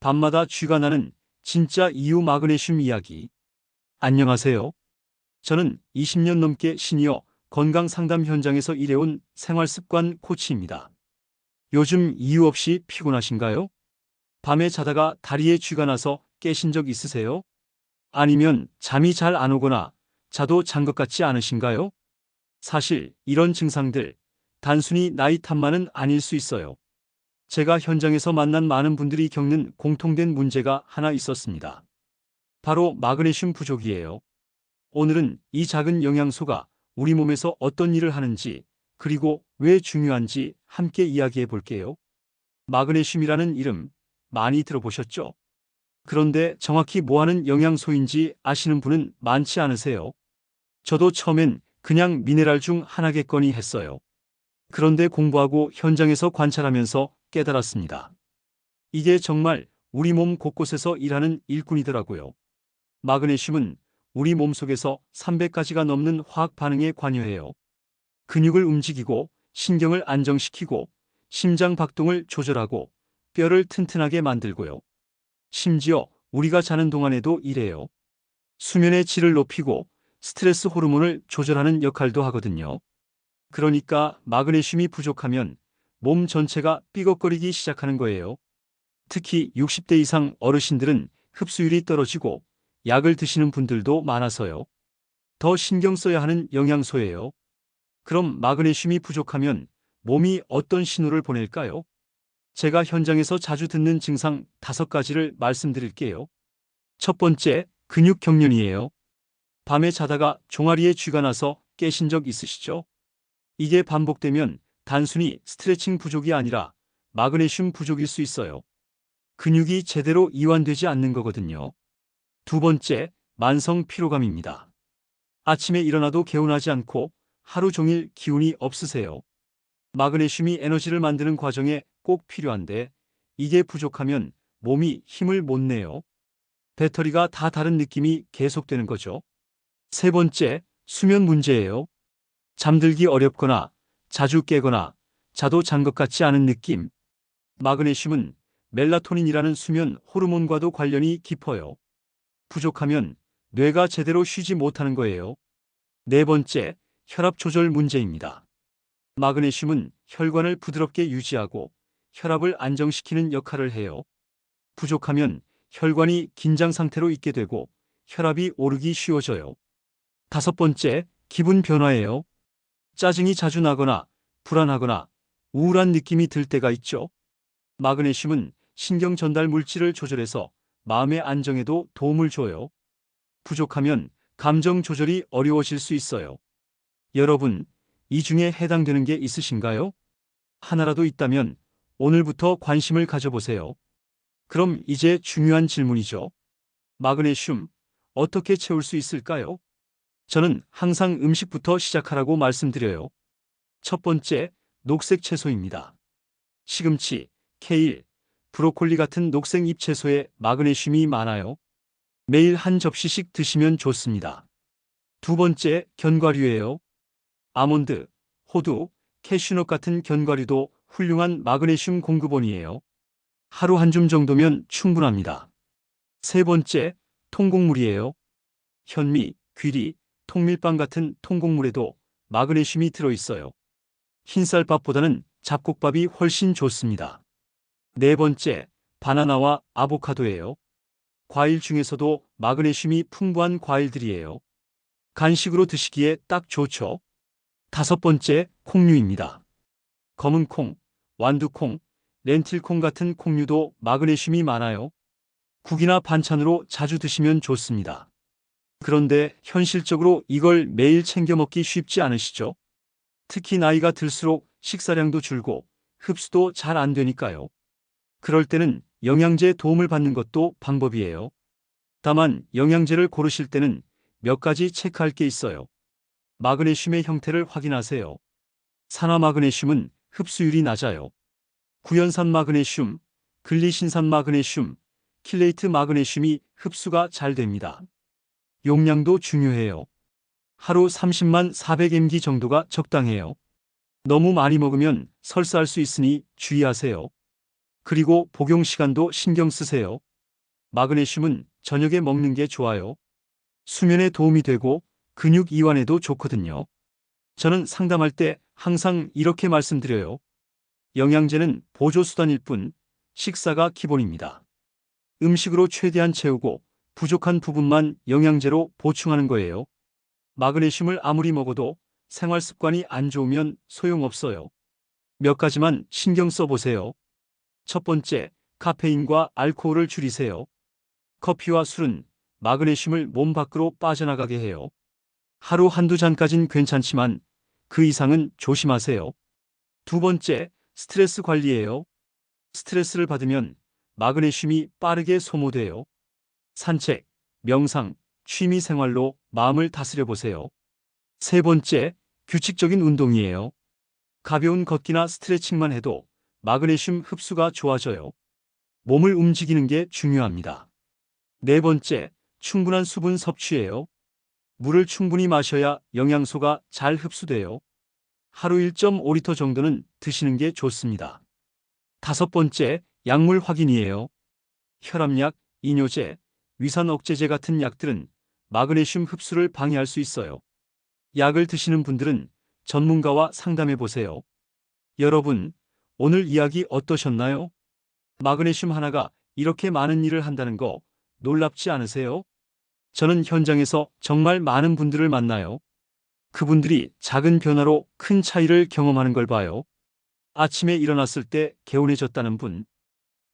밤마다 쥐가 나는 진짜 이유 마그네슘 이야기. 안녕하세요. 저는 20년 넘게 시니어 건강 상담 현장에서 일해온 생활습관 코치입니다. 요즘 이유 없이 피곤하신가요? 밤에 자다가 다리에 쥐가 나서 깨신 적 있으세요? 아니면 잠이 잘 안 오거나 자도 잔 것 같지 않으신가요? 사실 이런 증상들 단순히 나이 탓만은 아닐 수 있어요. 제가 현장에서 만난 많은 분들이 겪는 공통된 문제가 하나 있었습니다. 바로 마그네슘 부족이에요. 오늘은 이 작은 영양소가 우리 몸에서 어떤 일을 하는지, 그리고 왜 중요한지 함께 이야기해 볼게요. 마그네슘이라는 이름 많이 들어보셨죠? 그런데 정확히 뭐 하는 영양소인지 아시는 분은 많지 않으세요. 저도 처음엔 그냥 미네랄 중 하나겠거니 했어요. 그런데 공부하고 현장에서 관찰하면서 깨달았습니다. 이게 정말 우리 몸 곳곳에서 일하는 일꾼이더라고요. 마그네슘은 우리 몸속에서 300가지가 넘는 화학 반응에 관여해요. 근육을 움직이고 신경을 안정시키고 심장 박동을 조절하고 뼈를 튼튼하게 만들고요. 심지어 우리가 자는 동안에도 일해요. 수면의 질을 높이고 스트레스 호르몬을 조절하는 역할도 하거든요. 그러니까 마그네슘이 부족하면 몸 전체가 삐걱거리기 시작하는 거예요. 특히 60대 이상 어르신들은 흡수율이 떨어지고 약을 드시는 분들도 많아서요. 더 신경 써야 하는 영양소예요. 그럼 마그네슘이 부족하면 몸이 어떤 신호를 보낼까요? 제가 현장에서 자주 듣는 증상 5가지를 말씀드릴게요. 첫 번째, 근육 경련이에요. 밤에 자다가 종아리에 쥐가 나서 깨신 적 있으시죠? 이게 반복되면 단순히 스트레칭 부족이 아니라 마그네슘 부족일 수 있어요. 근육이 제대로 이완되지 않는 거거든요. 두 번째, 만성 피로감입니다. 아침에 일어나도 개운하지 않고 하루 종일 기운이 없으세요. 마그네슘이 에너지를 만드는 과정에 꼭 필요한데 이게 부족하면 몸이 힘을 못 내요. 배터리가 다 다른 느낌이 계속되는 거죠. 세 번째, 수면 문제예요. 잠들기 어렵거나 자주 깨거나 자도 잔 것 같지 않은 느낌. 마그네슘은 멜라토닌이라는 수면 호르몬과도 관련이 깊어요. 부족하면 뇌가 제대로 쉬지 못하는 거예요. 네 번째, 혈압 조절 문제입니다. 마그네슘은 혈관을 부드럽게 유지하고 혈압을 안정시키는 역할을 해요. 부족하면 혈관이 긴장 상태로 있게 되고 혈압이 오르기 쉬워져요. 다섯 번째, 기분 변화예요. 짜증이 자주 나거나 불안하거나 우울한 느낌이 들 때가 있죠. 마그네슘은 신경 전달 물질을 조절해서 마음의 안정에도 도움을 줘요. 부족하면 감정 조절이 어려워질 수 있어요. 여러분, 이 중에 해당되는 게 있으신가요? 하나라도 있다면 오늘부터 관심을 가져보세요. 그럼 이제 중요한 질문이죠. 마그네슘, 어떻게 채울 수 있을까요? 저는 항상 음식부터 시작하라고 말씀드려요. 첫 번째, 녹색 채소입니다. 시금치, 케일, 브로콜리 같은 녹색 잎채소에 마그네슘이 많아요. 매일 한 접시씩 드시면 좋습니다. 두 번째, 견과류예요. 아몬드, 호두, 캐슈넛 같은 견과류도 훌륭한 마그네슘 공급원이에요. 하루 한 줌 정도면 충분합니다. 세 번째, 통곡물이에요. 현미, 귀리, 통밀빵 같은 통곡물에도 마그네슘이 들어있어요. 흰쌀밥보다는 잡곡밥이 훨씬 좋습니다. 네 번째, 바나나와 아보카도예요. 과일 중에서도 마그네슘이 풍부한 과일들이에요. 간식으로 드시기에 딱 좋죠. 다섯 번째, 콩류입니다. 검은 콩, 완두콩, 렌틸콩 같은 콩류도 마그네슘이 많아요. 국이나 반찬으로 자주 드시면 좋습니다. 그런데 현실적으로 이걸 매일 챙겨 먹기 쉽지 않으시죠? 특히 나이가 들수록 식사량도 줄고 흡수도 잘 안 되니까요. 그럴 때는 영양제 도움을 받는 것도 방법이에요. 다만 영양제를 고르실 때는 몇 가지 체크할 게 있어요. 마그네슘의 형태를 확인하세요. 산화 마그네슘은 흡수율이 낮아요. 구연산 마그네슘, 글리신산 마그네슘, 킬레이트 마그네슘이 흡수가 잘 됩니다. 용량도 중요해요. 하루 30만 400mg 정도가 적당해요. 너무 많이 먹으면 설사할 수 있으니 주의하세요. 그리고 복용 시간도 신경 쓰세요. 마그네슘은 저녁에 먹는 게 좋아요. 수면에 도움이 되고 근육 이완에도 좋거든요. 저는 상담할 때 항상 이렇게 말씀드려요. 영양제는 보조수단일 뿐 식사가 기본입니다. 음식으로 최대한 채우고 부족한 부분만 영양제로 보충하는 거예요. 마그네슘을 아무리 먹어도 생활 습관이 안 좋으면 소용없어요. 몇 가지만 신경 써보세요. 첫 번째, 카페인과 알코올을 줄이세요. 커피와 술은 마그네슘을 몸 밖으로 빠져나가게 해요. 하루 한두 잔까진 괜찮지만 그 이상은 조심하세요. 두 번째, 스트레스 관리예요. 스트레스를 받으면 마그네슘이 빠르게 소모돼요. 산책, 명상, 취미 생활로 마음을 다스려 보세요. 세 번째, 규칙적인 운동이에요. 가벼운 걷기나 스트레칭만 해도 마그네슘 흡수가 좋아져요. 몸을 움직이는 게 중요합니다. 네 번째, 충분한 수분 섭취예요. 물을 충분히 마셔야 영양소가 잘 흡수돼요. 하루 1.5리터 정도는 드시는 게 좋습니다. 다섯 번째, 약물 확인이에요. 혈압약, 이뇨제, 위산 억제제 같은 약들은 마그네슘 흡수를 방해할 수 있어요. 약을 드시는 분들은 전문가와 상담해 보세요. 여러분, 오늘 이야기 어떠셨나요? 마그네슘 하나가 이렇게 많은 일을 한다는 거 놀랍지 않으세요? 저는 현장에서 정말 많은 분들을 만나요. 그분들이 작은 변화로 큰 차이를 경험하는 걸 봐요. 아침에 일어났을 때 개운해졌다는 분,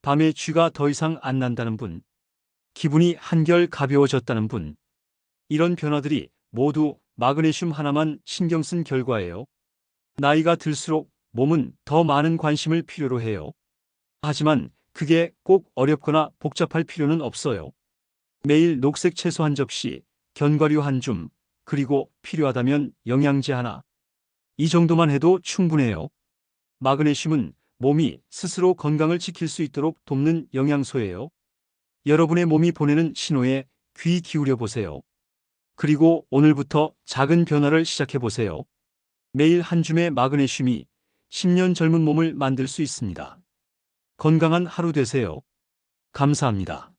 밤에 쥐가 더 이상 안 난다는 분, 기분이 한결 가벼워졌다는 분. 이런 변화들이 모두 마그네슘 하나만 신경 쓴 결과예요. 나이가 들수록 몸은 더 많은 관심을 필요로 해요. 하지만 그게 꼭 어렵거나 복잡할 필요는 없어요. 매일 녹색 채소 한 접시, 견과류 한 줌, 그리고 필요하다면 영양제 하나. 이 정도만 해도 충분해요. 마그네슘은 몸이 스스로 건강을 지킬 수 있도록 돕는 영양소예요. 여러분의 몸이 보내는 신호에 귀 기울여 보세요. 그리고 오늘부터 작은 변화를 시작해 보세요. 매일 한 줌의 마그네슘이 10년 젊은 몸을 만들 수 있습니다. 건강한 하루 되세요. 감사합니다.